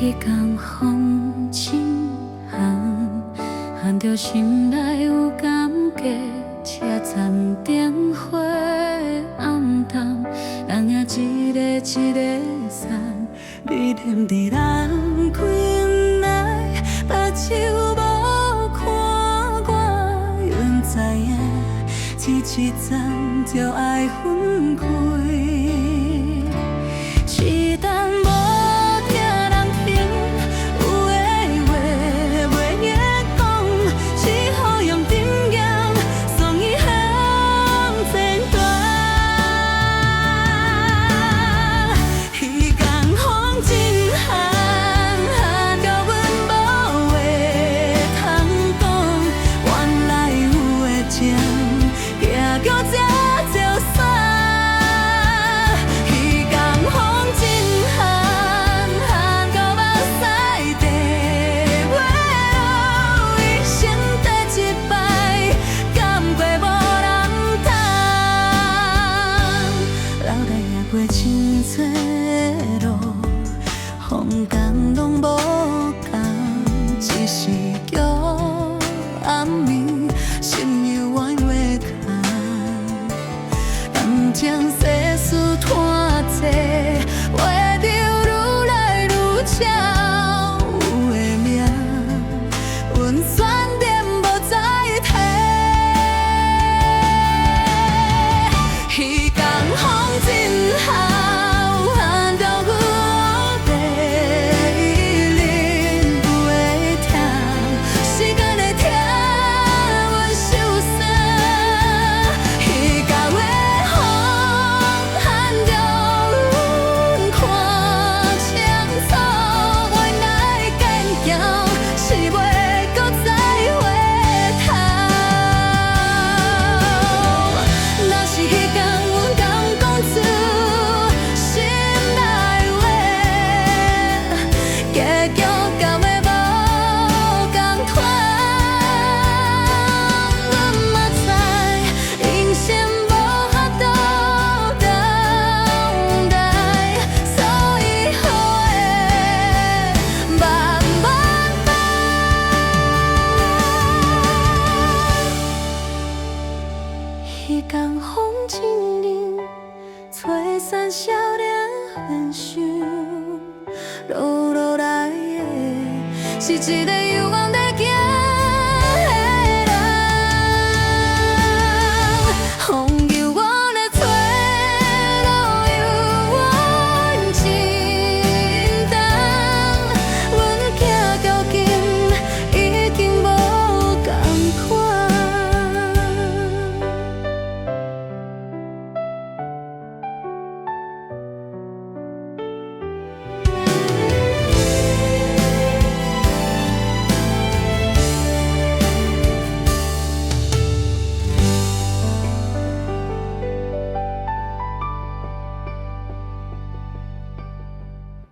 迄天风真寒，寒着心内有感觉，车站灯火暗淡，人影一个一个散，你念伫人群内，目睭无看我，阮知影，一站就爱分开。是但无听人听，有的话袂晓讲，是雨用沉硬，送伊向前行。迄天风真寒，寒到阮无话通讲，原来有的情，行到这就散。真多路，风光拢无同，一时叫暗暝，心犹怨袂空。人情世事拖济，话着愈来愈少，有的命，阮选择无再提。迄天风真寒。迄天风真冷，吹散少年幻想，落来的是一个幽暗的。